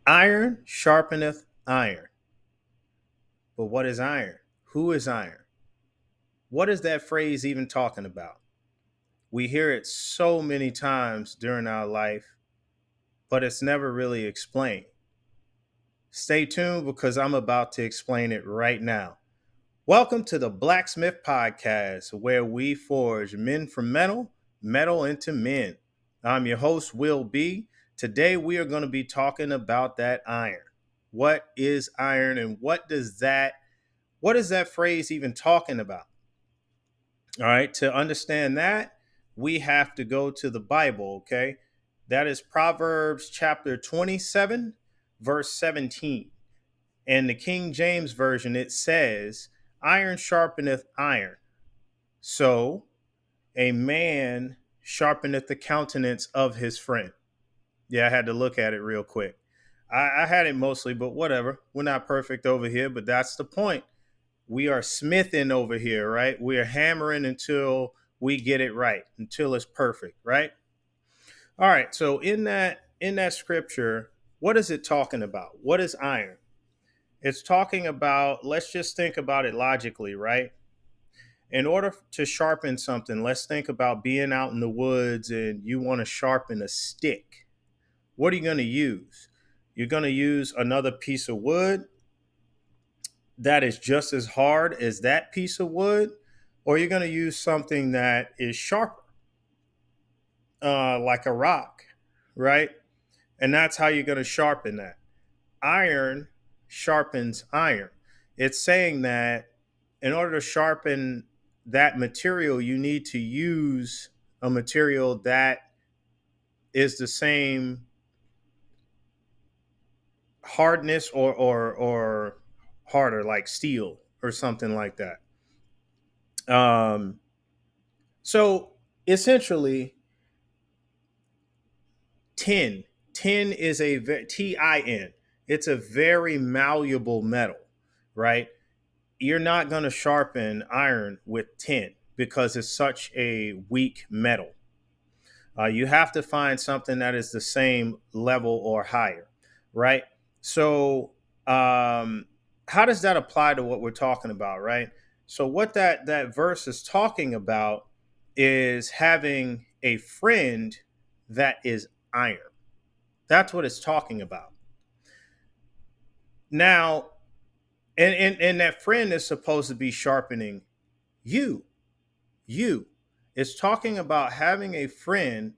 Iron sharpeneth iron. But what is iron? Who is iron? What is that phrase even talking about? We hear it so many times during our life, but it's never really explained. Stay tuned because I'm about to explain it right now. Welcome to the Blacksmith Podcast, where we forge men from metal, metal into men. I'm your host, Will B. Today we are going to be talking about that iron. What is iron and what is that phrase even talking about? All right, to understand that, we have to go to the Bible, okay? That is Proverbs chapter 27, verse 17. In the King James Version, it says, iron sharpeneth iron. So a man sharpeneth the countenance of his friend. Yeah, I had to look at it real quick. I had it mostly, but whatever. We're not perfect over here, but that's the point. We are smithing over here, right? We are hammering until we get it right, until it's perfect, right? All right. So in that scripture, what is it talking about? What is iron? It's talking about, let's just think about it logically, right? In order to sharpen something, let's think about being out in the woods and you want to sharpen a stick. What are you going to use? You're going to use another piece of wood that is just as hard as that piece of wood, or you're going to use something that is sharper, like a rock, right? And that's how you're going to sharpen that. Iron sharpens iron. It's saying that in order to sharpen that material, you need to use a material that is the same hardness or harder, like steel or something like that. Um, so essentially, tin tin is tin. It's a very malleable metal, right? You're not going to sharpen iron with tin because it's such a weak metal. You have to find something that is the same level or higher, right? So, how does that apply to what we're talking about, right? So, what that verse is talking about is having a friend that is iron. That's what it's talking about. Now, and that friend is supposed to be sharpening you. You. It's talking about having a friend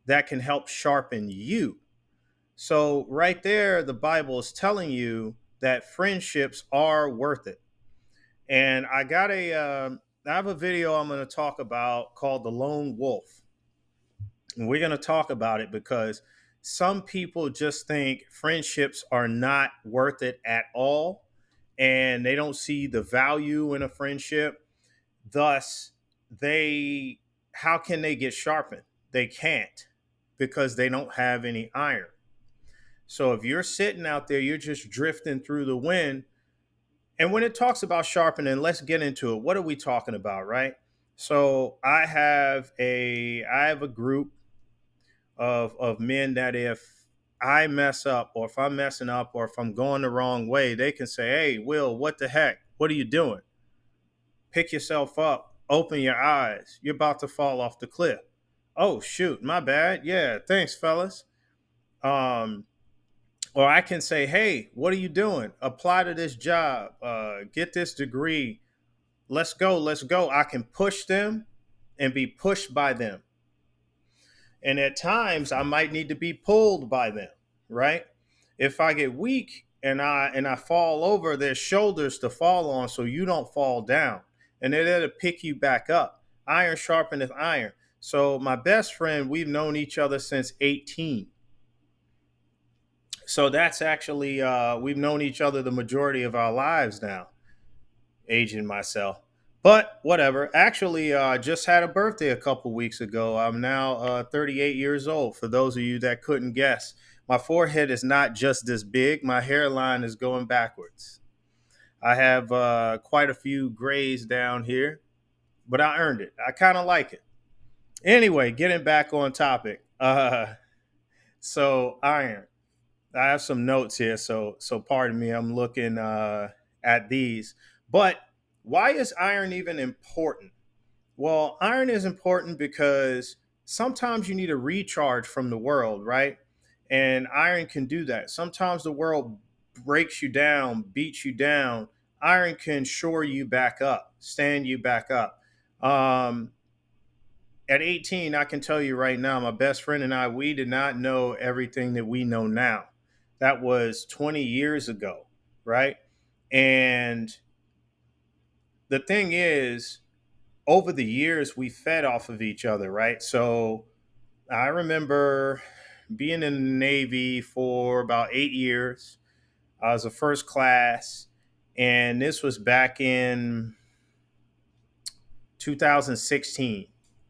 that can help sharpen you. So right there, the Bible is telling you that friendships are worth it. And I have a video I'm going to talk about called the Lone Wolf, and we're going to talk about it because some people just think friendships are not worth it at all, and they don't see the value in a friendship. Thus, they how can they get sharpened? They can't because they don't have any iron. So if you're sitting out there, you're just drifting through the wind. And when it talks about sharpening, let's get into it. What are we talking about, right? So I have a group of men that if I mess up or if I'm messing up or if I'm going the wrong way, they can say, "Hey, Will, what the heck? What are you doing? Pick yourself up, open your eyes. You're about to fall off the cliff." Oh, shoot, my bad. Yeah, thanks, fellas. Um, or I can say, "Hey, what are you doing? Apply to this job, get this degree. Let's go, let's go." I can push them and be pushed by them. And at times I might need to be pulled by them, right? If I get weak and I fall over, there's shoulders to fall on so you don't fall down. And they're there to pick you back up. Iron sharpeneth iron. So my best friend, we've known each other since 18. So that's actually we've known each other the majority of our lives now, aging myself. But whatever. Actually, just had a birthday a couple weeks ago. I'm now 38 years old. For those of you that couldn't guess, my forehead is not just this big. My hairline is going backwards. I have quite a few grays down here, but I earned it. I kind of like it. Anyway, getting back on topic. So iron. I have some notes here, so pardon me. I'm looking at these. But why is iron even important? Well, iron is important because sometimes you need a recharge from the world, right? And iron can do that. Sometimes the world breaks you down, beats you down. Iron can shore you back up, stand you back up. Um, at 18, I can tell you right now, my best friend and I, we did not know everything that we know now. That was 20 years ago, right? And the thing is, over the years, we fed off of each other, right? So I remember being in the Navy for about 8 years. I was a first class, and this was back in 2016,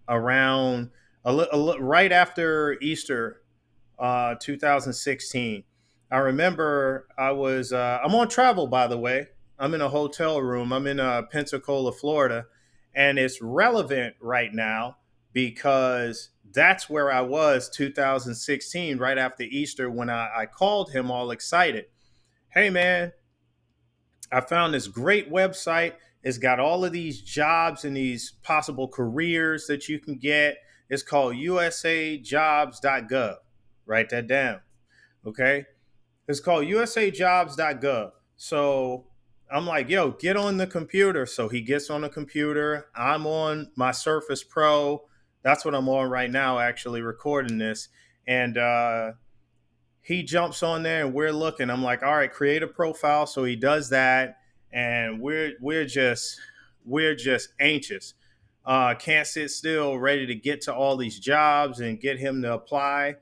around right after Easter, 2016. I remember I'm on travel, by the way. I'm in a hotel room. I'm in Pensacola, Florida, and it's relevant right now because that's where I was 2016, right after Easter, when I called him all excited. Hey, man, I found this great website. It's got all of these jobs and these possible careers that you can get. It's called usajobs.gov. Write that down. Okay. It's called usajobs.gov. So I'm like, yo, get on the computer. So he gets on the computer. I'm on my Surface Pro. That's what I'm on right now, actually recording this. And he jumps on there and we're looking. I'm like, all right, create a profile. So he does that, and we're just anxious. Can't sit still, ready to get to all these jobs and get him to apply.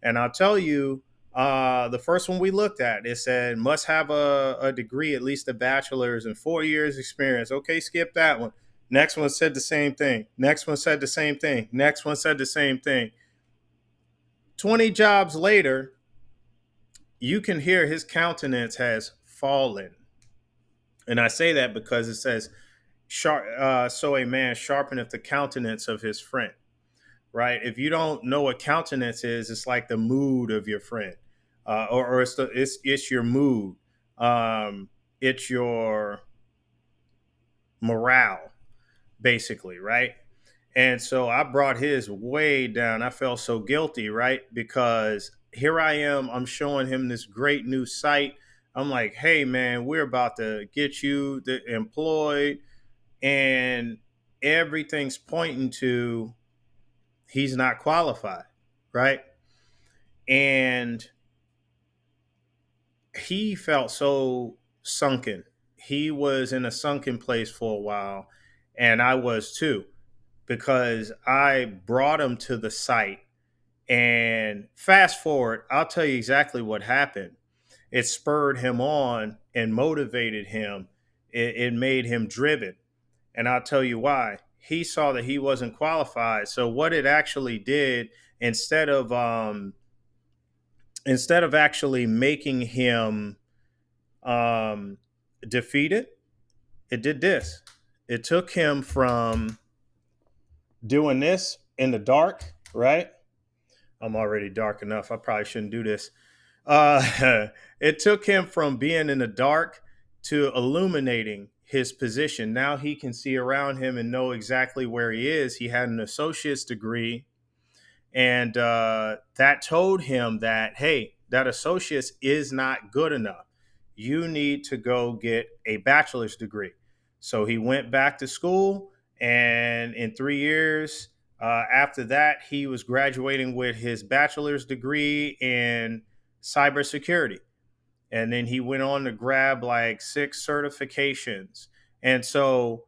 And I'll tell you, the first one we looked at, it said must have a degree, at least a bachelor's and 4 years experience. Okay, skip that one. Next one said the same thing. Next one said the same thing. Next one said the same thing. 20 jobs later, you can hear his countenance has fallen. And I say that because it says, so a man sharpeneth the countenance of his friend, right? If you don't know what countenance is, it's like the mood of your friend, or it's your mood, it's your morale, basically, right? And so I brought his way down. I felt so guilty, right? Because here I am, I'm showing him this great new site. I'm like, hey, man, we're about to get you employed. And everything's pointing to he's not qualified, right? And he felt so sunken. He was in a sunken place for a while. And I was too, because I brought him to the site. And fast forward, I'll tell you exactly what happened. It spurred him on and motivated him. It made him driven. And I'll tell you why. He saw that he wasn't qualified. So what it actually did, instead of actually making him um, defeated, it did this. It took him from doing this in the dark, right? I'm already dark enough. I probably shouldn't do this. It took him from being in the dark to illuminating his position. Now he can see around him and know exactly where he is. He had an associate's degree, and that told him that, hey, that associate's is not good enough. You need to go get a bachelor's degree. So he went back to school, and in 3 years, after that, he was graduating with his bachelor's degree in cybersecurity. And then he went on to grab like 6 certifications. And so,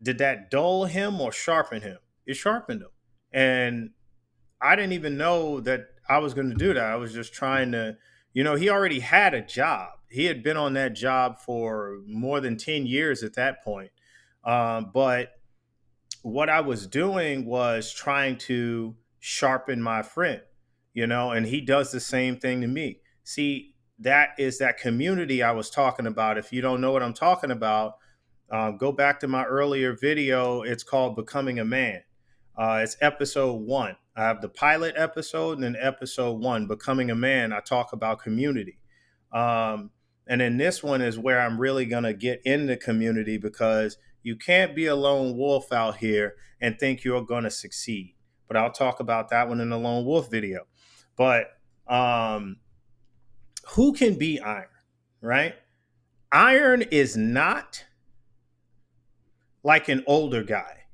did that dull him or sharpen him? It sharpened him. And I didn't even know that I was going to do that. I was just trying to, he already had a job. He had been on that job for more than 10 years at that point. But what I was doing was trying to sharpen my friend, and he does the same thing to me. See, that is that community I was talking about. If you don't know what I'm talking about, go back to my earlier video. It's called Becoming a Man. It's episode 1. I have the pilot episode, and then episode one, Becoming a Man, I talk about community. Um, and then this one is where I'm really going to get into community, because you can't be a lone wolf out here and think you're going to succeed. But I'll talk about that one in the lone wolf video. But um, who can be iron, right? Iron is not like an older guy.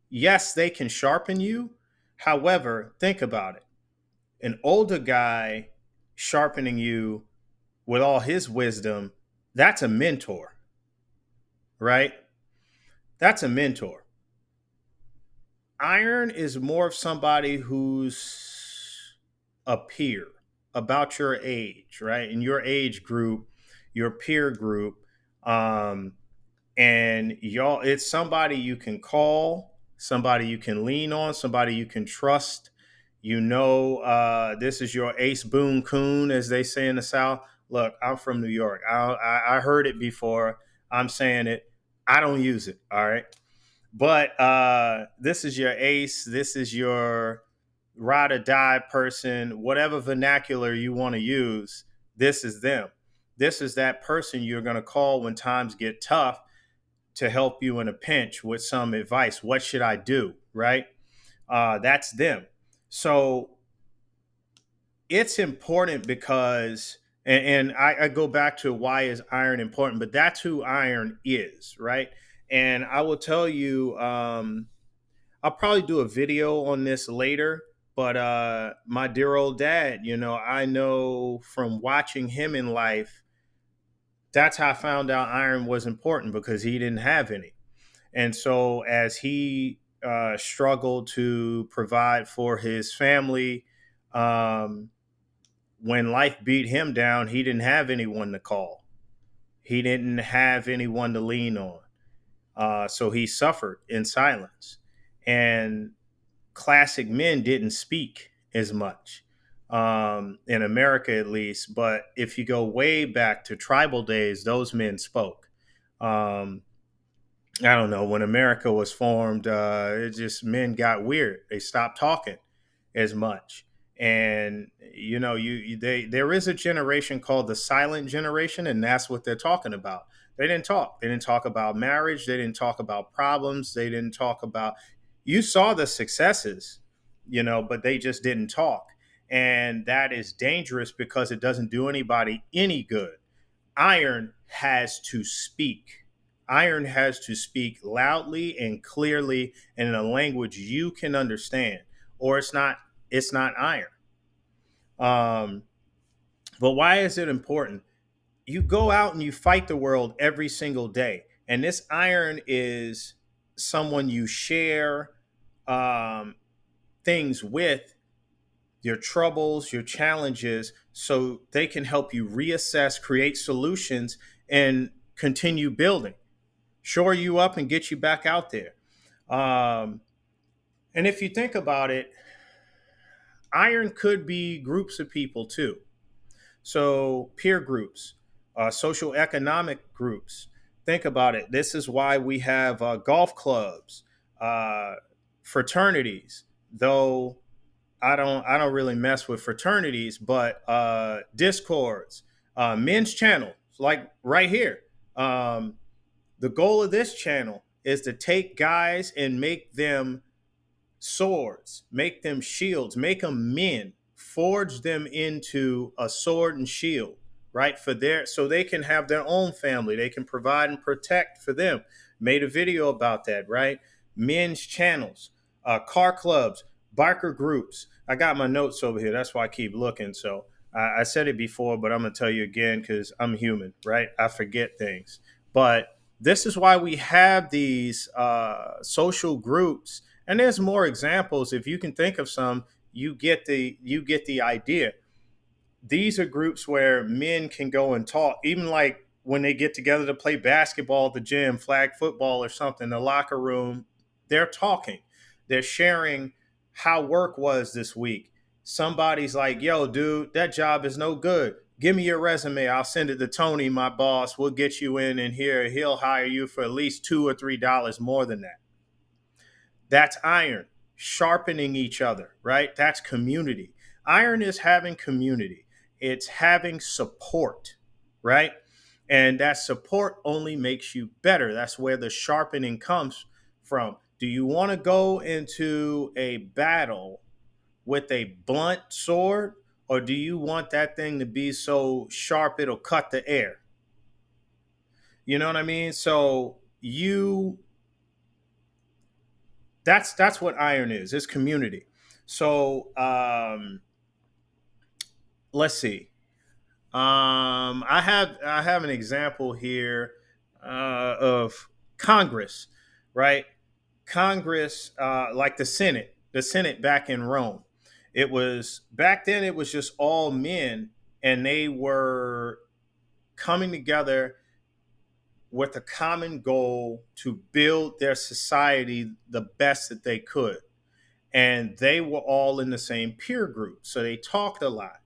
Yes, they can sharpen you. However, think about it. An older guy sharpening you with all his wisdom, that's a mentor, right? That's a mentor. Iron is more of somebody who's a peer, about your age, right? In your age group, your peer group. Um, and y'all, it's somebody you can call, somebody you can lean on, somebody you can trust. This is your ace boon coon, as they say in the South. Look, I'm from New York. I heard it before. I'm saying it. I don't use it. All right. But this is your ace. This is your ride or die person, whatever vernacular you want to use. This is them. This is that person you're going to call when times get tough, to help you in a pinch with some advice. What should I do? Right? That's them. So it's important because, and I go back to why is iron important, but that's who iron is, right? And I will tell you, I'll probably do a video on this later. But my dear old dad, I know from watching him in life, that's how I found out iron was important, because he didn't have any. And so, as he struggled to provide for his family, um, when life beat him down, he didn't have anyone to call. He didn't have anyone to lean on. So he suffered in silence. And classic men didn't speak as much, in America at least. But if you go way back to tribal days, those men spoke. Um, I don't know, when America was formed, it just, men got weird. They stopped talking as much. And there is a generation called the silent generation, and that's what they're talking about. They didn't talk. They didn't talk about marriage. They didn't talk about problems. They didn't talk about. You saw the successes, but they just didn't talk, and that is dangerous because it doesn't do anybody any good. Iron has to speak. Iron has to speak loudly and clearly and in a language you can understand, or it's not iron. Um, but why is it important? You go out and you fight the world every single day, and this iron is someone you share um, things with, your troubles, your challenges, so they can help you reassess, create solutions, and continue building, shore you up, and get you back out there. Um, and if you think about it, iron could be groups of people too. So, peer groups, social economic groups. Think about it. This is why we have golf clubs, uh, fraternities. Though I don't really mess with fraternities, but discords, men's channel, like right here. Um, the goal of this channel is to take guys and make them swords, make them shields, make them men, forge them into a sword and shield, right? So they can have their own family, they can provide and protect for them. Made a video about that, right? Men's channels, car clubs, biker groups. I got my notes over here. That's why I keep looking. So I said it before, but I'm gonna tell you again because I'm human, right? I forget things, but this is why we have these social groups, and there's more examples. If you can think of some, you get the idea. These are groups where men can go and talk, even like when they get together to play basketball at the gym, flag football or something, the locker room, they're talking. They're sharing how work was this week. Somebody's like, yo, dude, that job is no good. Give me your resume. I'll send it to Tony, my boss. We'll get you in, and here he'll hire you for at least $2 or $3 more than that. That's iron. sharpening each other, right? That's community. Iron is having community, it's having support, right? And that support only makes you better. That's where the sharpening comes from. Do you want to go into a battle with a blunt sword, or do you want that thing to be so sharp it'll cut the air? You know what I mean? So you that's what iron is. It's community. So let's see. I have an example here of Congress, right? Congress, like the Senate back in Rome. It was back then. It was just all men, and they were coming together with a common goal to build their society the best that they could. And they were all in the same peer group. So they talked a lot,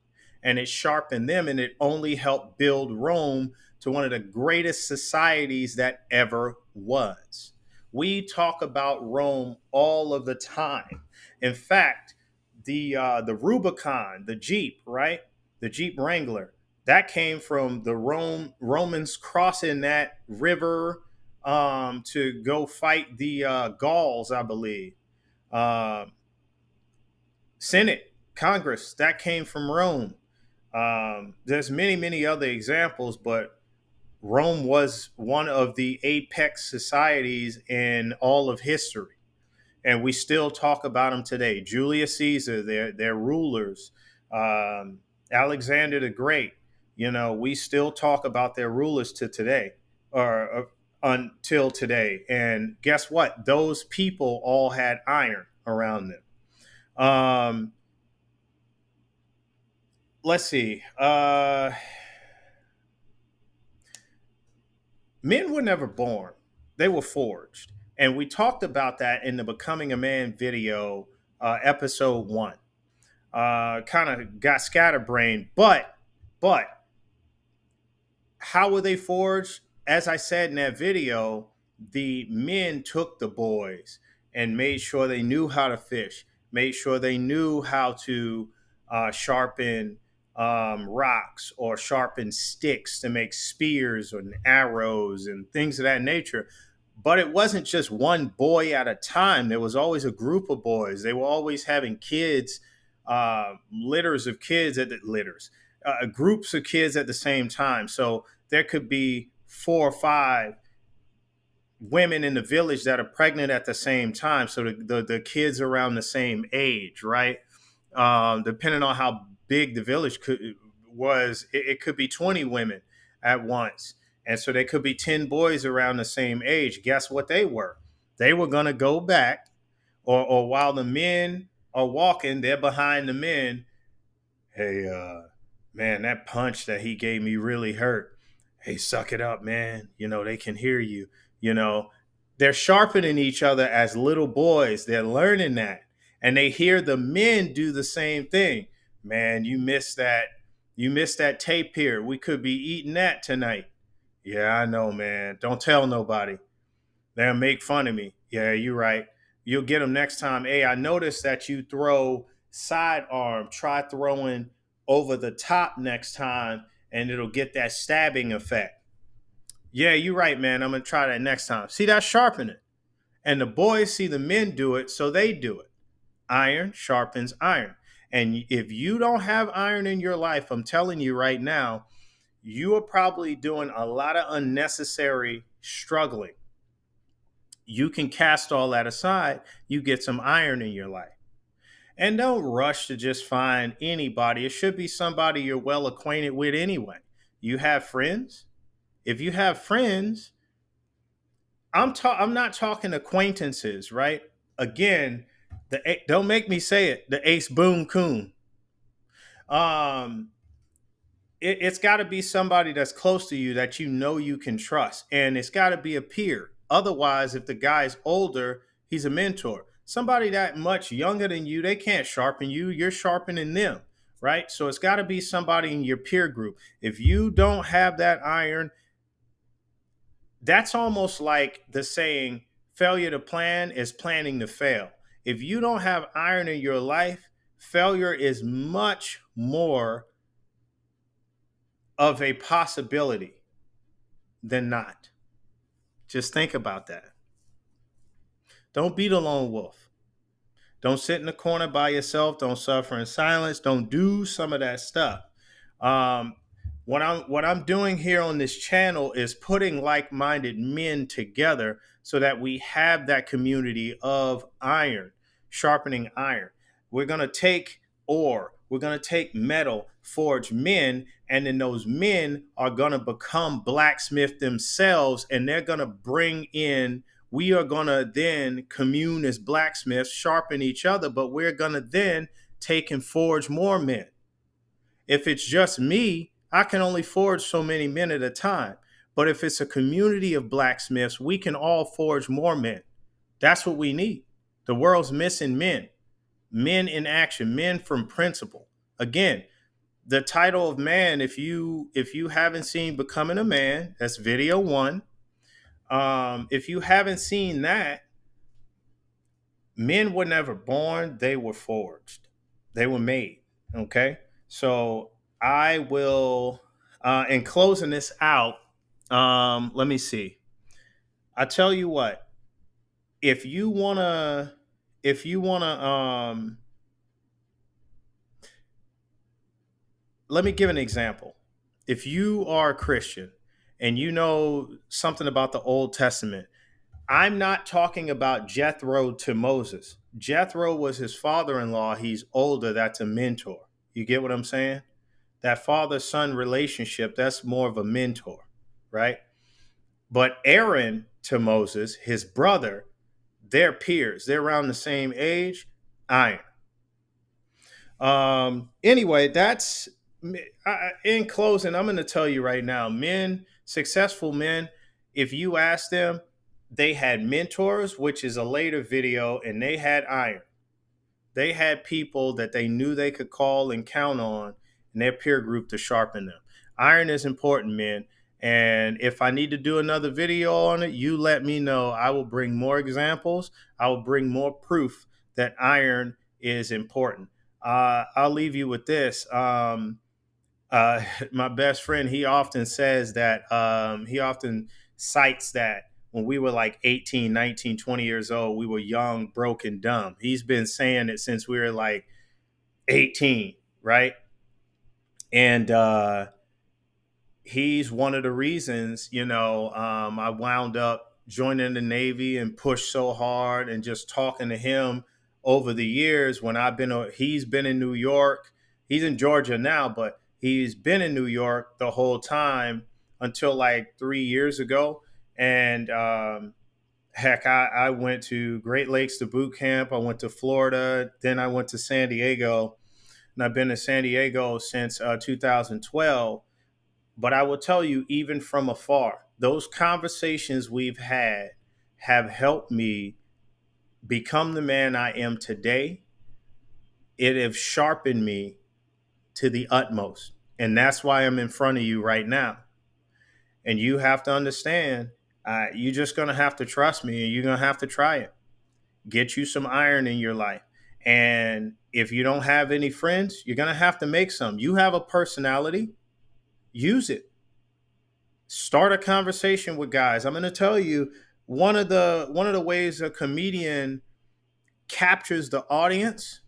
and it sharpened them, and it only helped build Rome to one of the greatest societies that ever was. We talk about Rome all of the time. In fact, the Rubicon, the Jeep, right? The Jeep Wrangler, that came from the Romans crossing that river to go fight the Gauls, I believe. Um, Senate, Congress, that came from Rome. There's many other examples, but Rome was one of the apex societies in all of history, and we still talk about them today. Julius Caesar, their rulers, Alexander the Great. You know, we still talk about their rulers to today, or until today. And guess what? Those people all had iron around them. Let's see. Men were never born, they were forged. And we talked about that in the Becoming a Man video, episode one. Kind of got scatterbrained, but how were they forged? As I said in that video, the men took the boys and made sure they knew how to fish, made sure they knew how to sharpen rocks or sharpen sticks to make spears and arrows and things of that nature. But it wasn't just one boy at a time. There was always a group of boys. They were always having kids, litters of kids at the litters, groups of kids at the same time. So there could be 4 or 5 women in the village that are pregnant at the same time. So the kids around the same age, right? Depending on how big the village was, it could be 20 women at once. And so there could be 10 boys around the same age. Guess what they were? They were going to go back, or while the men are walking, they're behind the men. Hey, man, that punch that he gave me really hurt. Hey, suck it up, man. You know, they can hear you. You know, they're sharpening each other as little boys. They're learning that. And they hear the men do the same thing. Man, you missed that. You missed that tape here. We could be eating that tonight. Yeah, I know, man. Don't tell nobody. They'll make fun of me. Yeah, you're right. You'll get them next time. Hey, I noticed that you throw sidearm. Try throwing over the top next time, and it'll get that stabbing effect. Yeah, you're right, man. I'm gonna try that next time. See, that sharpening. And the boys see the men do it, so they do it. Iron sharpens iron. And if you don't have iron in your life, I'm telling you right now, you are probably doing a lot of unnecessary struggling. You can cast all that aside. You get some iron in your life. And don't rush to just find anybody. It should be somebody you're well acquainted with anyway. You have friends. If you have friends, I'm not talking acquaintances, right? Again, don't make me say it. The ace boon coon. Um, it's got to be somebody that's close to you that you know you can trust, and it's got to be a peer. Otherwise, if the guy's older, he's a mentor. Somebody that much younger than you, they can't sharpen you. You're sharpening them, right? So it's got to be somebody in your peer group. If you don't have that iron, that's almost like the saying, failure to plan is planning to fail. If you don't have iron in your life, failure is much more of a possibility than not. Just think about that. Don't be the lone wolf. Don't sit in the corner by yourself. Don't suffer in silence. Don't do some of that stuff. Um, what I'm doing here on this channel is putting like-minded men together so that we have that community of iron, sharpening iron. We're gonna take ore, we're gonna take metal, forge men, and then those men are gonna become blacksmith themselves, and they're gonna bring in. We are gonna then commune as blacksmiths, sharpen each other, but we're gonna then take and forge more men. If it's just me, I can only forge so many men at a time. But if it's a community of blacksmiths, we can all forge more men. That's what we need. The world's missing men, men in action, men from principle. Again, the title of man, if you haven't seen Becoming a Man, that's video one. If you haven't seen that, men were never born, they were forged. They were made. Okay. So I will, in closing this out, let me see. I tell you what, if you wanna, if you wanna, let me give an example. If you are a Christian and you know something about the Old Testament, I'm not talking about Jethro to Moses. Jethro was his father-in-law. He's older. That's a mentor. You get what I'm saying? That father-son relationship, that's more of a mentor, right? But Aaron to Moses, his brother, they're peers. They're around the same age. Iron. Anyway, that's in closing. I'm going to tell you right now, men, successful men, if you ask them, they had mentors, which is a later video, and they had iron. They had people that they knew they could call and count on in their peer group to sharpen them. Iron is important, men. And if I need to do another video on it, you let me know. I will bring more examples. I will bring more proof that iron is important. I'll leave you with this. My best friend, he often says that, he often cites that when we were like 18, 19, 20 years old, we were young, broke, and dumb. He's been saying it since we were like 18, right? And he's one of the reasons, I wound up joining the Navy and pushed so hard, and just talking to him over the years when he's been in New York. He's in Georgia now, but he's been in New York the whole time until like 3 years ago. And heck, I went to Great Lakes to boot camp. I went to Florida. Then I went to San Diego. And I've been to San Diego since 2012. But I will tell you, even from afar, those conversations we've had have helped me become the man I am today. It has sharpened me to the utmost. And that's why I'm in front of you right now. And you have to understand, you're just going to have to trust me, and you're going to have to try it. Get you some iron in your life. And if you don't have any friends, you're going to have to make some. You have a personality, use it. Start a conversation with guys. I'm going to tell you, one of the ways a comedian captures the audience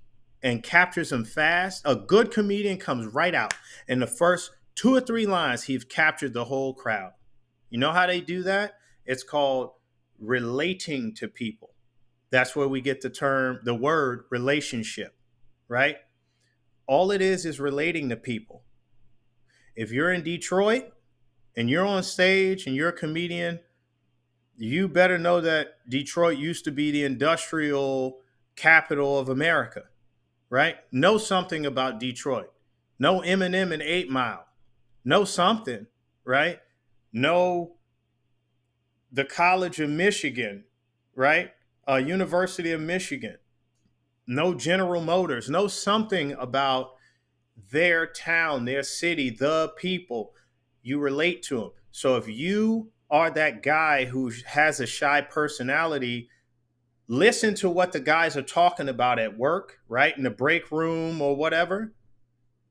and captures them fast. A good comedian comes right out. In the first 2 or 3 lines, he's captured the whole crowd. You know how they do that? It's called relating to people. That's where we get the word relationship, right? All it is relating to people. If you're in Detroit and you're on stage and you're a comedian, you better know that Detroit used to be the industrial capital of America, right? Know something about Detroit. Know Eminem and 8 Mile. Know something, right? Know the College of Michigan, right? University of Michigan. Know General Motors. Know something about their town, their city, the people. You relate to them. So if you are that guy who has a shy personality, Listen to what the guys are talking about at work, right? In the break room or whatever,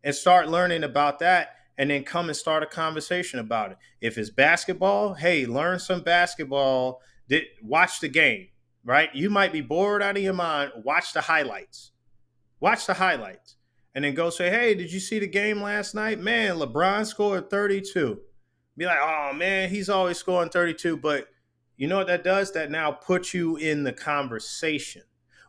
and start learning about that. And then come and start a conversation about it. If it's basketball, hey, learn some basketball. Watch the game, right? You might be bored out of your mind. Watch the highlights. Watch the highlights. And then go say, hey, did you see the game last night? Man, LeBron scored 32. Be like, oh, man, he's always scoring 32. But you know what that does? That now puts you in the conversation.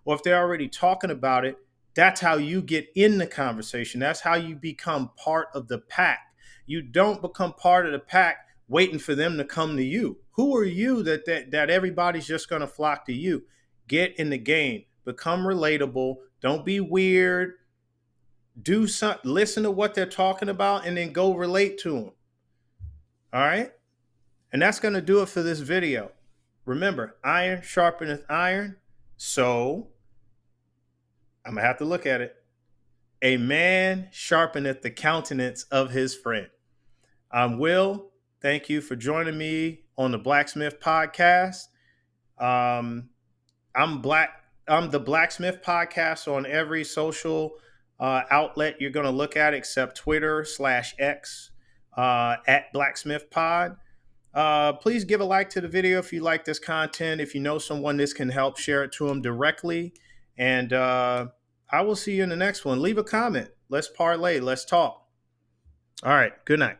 Or if they're already talking about it, that's how you get in the conversation. That's how you become part of the pack. You don't become part of the pack waiting for them to come to you. Who are you that everybody's just going to flock to you? Get in the game. Become relatable. Don't be weird. Do something. Listen to what they're talking about and then go relate to them. All right? And that's going to do it for this video. Remember, iron sharpeneth iron. So I'm going to have to look at it. A man sharpeneth the countenance of his friend. I'm Will. Thank you for joining me on the Blacksmith Podcast. I'm the Blacksmith Podcast on every social outlet you're going to look at except Twitter/X at Blacksmith Pod. Please give a like to the video if you like this content. If you know someone this can help, share it to them directly. And I will see you in the next one. Leave a comment. Let's parlay. Let's talk. All right. Good night.